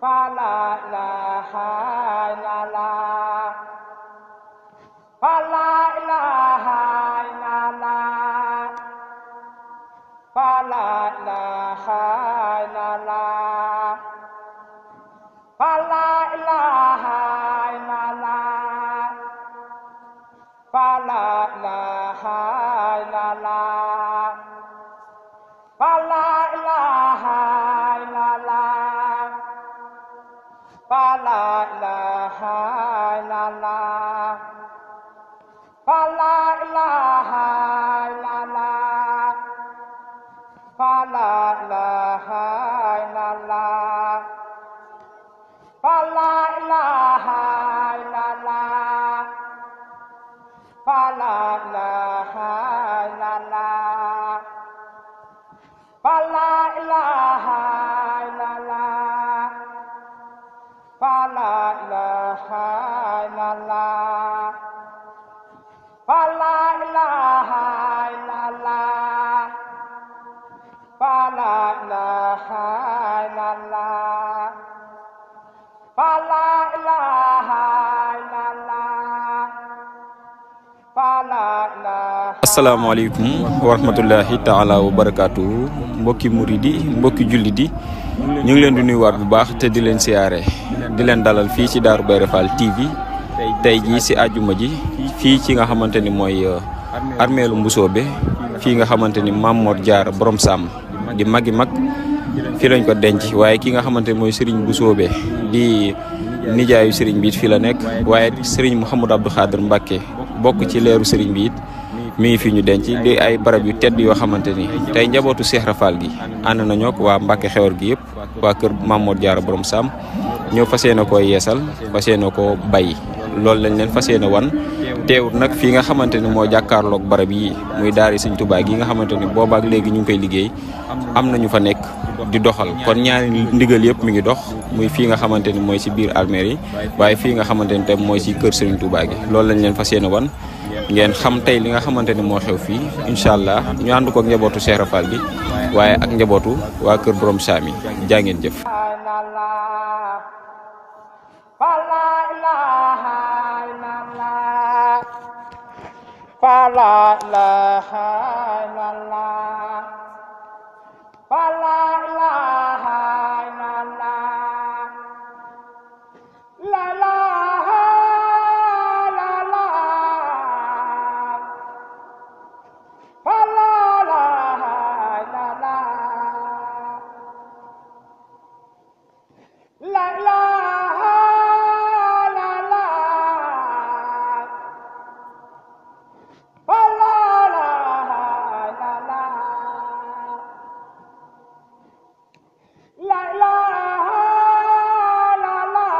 fa la ilaha illallah, fa la ilaha illallah, fa la ilaha illallah, fa la ilaha illallah, fa la ilaha illallah, fa la ilaha illallah, fa la ilaha illallah, fa la ilaha illallah, fa la ilaha illallah, fa la ilaha illallah, fa la ilaha illallah, fa la ilaha illallah, fa la ilaha illallah, fa la ilaha illallah, fa la ilaha illallah, fa la ilaha illallah, fa la ilaha. Asalaamaaleykum wa rahmatullahi taala wa barakaatu mbokki muridi mbokki jullit yi ñu ngi leen di nuyuwaat bu baax te di leen siyaare di leen dalal fii ci Darou Bairé Fall TV tey jii si àjjuma ji fii ci nga xamante ni mooy armeelu Mbusoobe fii nga xamante ni Mame Mor Diarra borom Sam di magi mag fii lañ ko denc waaye ki nga xamante ni mooy Serigne Mbusoobe di nijaayu Serigne bi it fii la nekk waaye Serigne Mouhamadou Abdou Khadir Mbacké bokk ci leeru Serigne bi it mi ngi fi ñu denc di ay barab yu tedd yoo xamante ni tey njabootu Cheikh Rafal gi ànd nañoo ak waa Mbacké Xewar gi yëpp waa kër Mame Mor Diarra borom Sam ñëw fas yéene koo yeesal fas yéene koo bay loolu lañ leen fas yéene wan teewut nag fii nga xamante ni moo jàkkaarloog barab yi muy daari Sëñ Tuubaa gi nga xamante ni boobaak léegi ñu ngi koy liggéey am nañu fa nekk di doxal kon ñaari ndigal yëpp mi ngi dox muy fii nga xamante ni mooy si biir almeer yi waaye fii nga xamante ni tam mooy si kër Serigne Touba gi loolu lañ leen fas yéene wan ngeen xam tey li nga xamante ni moo xew fii incha allah ñu ànd ko ak njabootu Cheikh Rafal gi waaye ak njabootu waa kër borom Sam yi jaa ngeen jëf. Fa la ilaha illallah, fa la ilaha illallah, la ilaha illallah, fa la ilaha illallah, la ilaha illallah, fa la ilaha illallah, la ilaha illallah, fa la ilaha illallah, la ilaha illallah,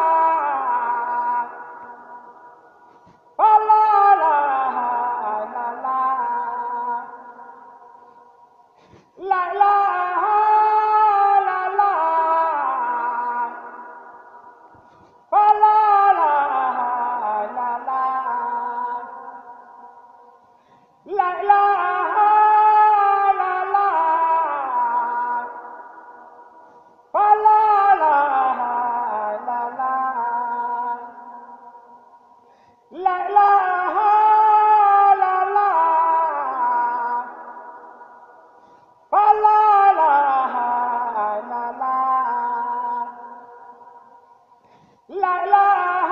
fa la ilaha illallah, la ilaha illallah, fa la ilaha illallah, la ilaha illallah, fa la ilaha illallah, la ilaha